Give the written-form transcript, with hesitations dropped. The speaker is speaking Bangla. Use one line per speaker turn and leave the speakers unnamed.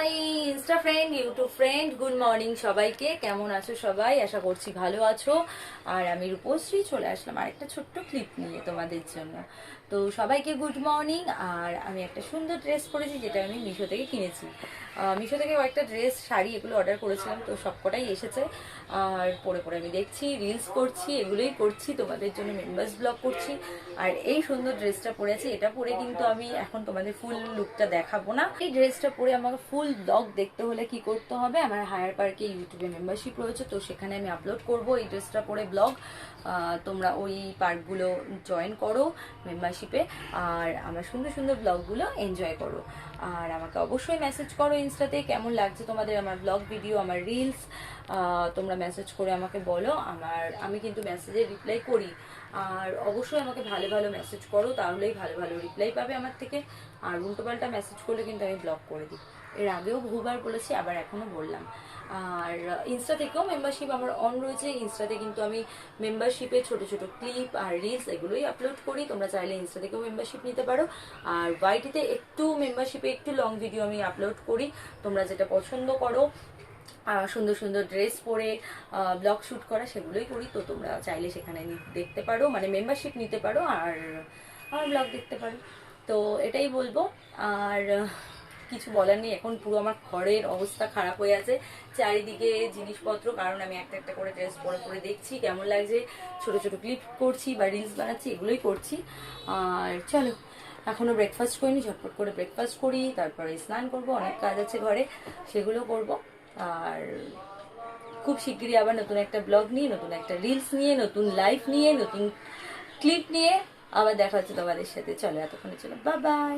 মাই insta friend, YouTube friend, good morning সবাইকে। কেমন আছো সবাই? আশা করছি ভালো আছো। আর আমি রূপশ্রী চলে আসলাম আরেকটা ছোট্ট ক্লিপ নিয়ে তোমাদের জন্য। তো সবাইকে গুড মর্নিং। আর আমি একটা সুন্দর ড্রেস পরেছি, যেটা আমি মিশো থেকে কিনেছি। মিশো থেকে কয়েকটা ড্রেস, শাড়ি এগুলো অর্ডার করেছিলাম, তো সবকটাই এসেছে। আর পরে পরে আমি দেখছি, রিলস করছি, এগুলোই করছি, তোমাদের জন্য মেম্বার্স ব্লগ করছি। আর এই সুন্দর ড্রেসটা পরেছি, এটা পরে কিন্তু আমি এখন তোমাদের ফুল লুকটা দেখাবো না। এই ড্রেসটা পরে আমাকে ফুল ব্লগ দেখতে হলে কি করতে হবে, আমার হায়ার পার্কে ইউটিউবে মেম্বারশিপ রয়েছে, তো সেখানে আমি আপলোড করব এই ড্রেসটা পরে ব্লগ। তোমরা ওই পার্কগুলো জয়েন করো মেম্বারশিপে, আর আমার সুন্দর সুন্দর ব্লগগুলো এনজয় করো। আর আমাকে অবশ্যই মেসেজ করো ইনস্টাতে, কেমন লাগছে তোমাদের আমার ব্লগ ভিডিও, আমার রিলস। তোমরা মেসেজ করে আমাকে বলো, আমি কিন্তু মেসেজে রিপ্লাই করি। আর অবশ্যই আমাকে ভালো ভালো মেসেজ করো, তাহলেই ভালো ভালো রিপ্লাই পাবে আমার থেকে। আর উল্টোপাল্টা মেসেজ করলে কিন্তু আমি ব্লক করে দিই। এর আগেও বহুবার বলেছি, আবার এখনো বললাম। আর ইনস্টা থেকেও মেম্বারশিপ আমার অন রয়েছে। ইনস্টাতে কিন্তু আমি মেম্বারশিপে ছোট ছোট ক্লিপ আর রিলস এগুলোই আপলোড করি। তোমরা চাইলে ইনস্টা থেকেও মেম্বারশিপ নিতে পারো। আর ওয়াইটিতে একটু মেম্বারশিপে একটু লং ভিডিও আমি আপলোড করি, তোমরা যেটা পছন্দ করো, সুন্দর সুন্দর ড্রেস পরে ব্লগ শ্যুট করা, সেগুলোই করি। তো তোমরা চাইলে সেখানে দেখতে পারো, মানে মেম্বারশিপ নিতে পারো আর আমার ব্লগ দেখতে পারো। তো এটাই বলবো। আর কিছু বলার নেই, এখন পুরো আমার ঘরের অবস্থা খারাপ হয়ে আছে, চারিদিকে জিনিসপত্র, কারণ আমি একটা একটা করে ড্রেস পরে পরে দেখছি কেমন লাগছে, ছোট ছোট ক্লিপ করছি বা রিলস বানাচ্ছি, এগুলোই করছি। আর চলো, এখনো ব্রেকফাস্ট করিনি, ঝটপট করে ব্রেকফাস্ট করি, তারপরে স্নান করব, অনেক কাজ আছে ঘরে, সেগুলো করব। আর খুব শিগগিরই আবার নতুন একটা ব্লগ নিয়ে, নতুন একটা রিলস নিয়ে, নতুন লাইফ নিয়ে, নতুন ক্লিপ নিয়ে আবার দেখা হচ্ছে তোমাদের সাথে। চলো, এতক্ষণে চলো, বাই বাই।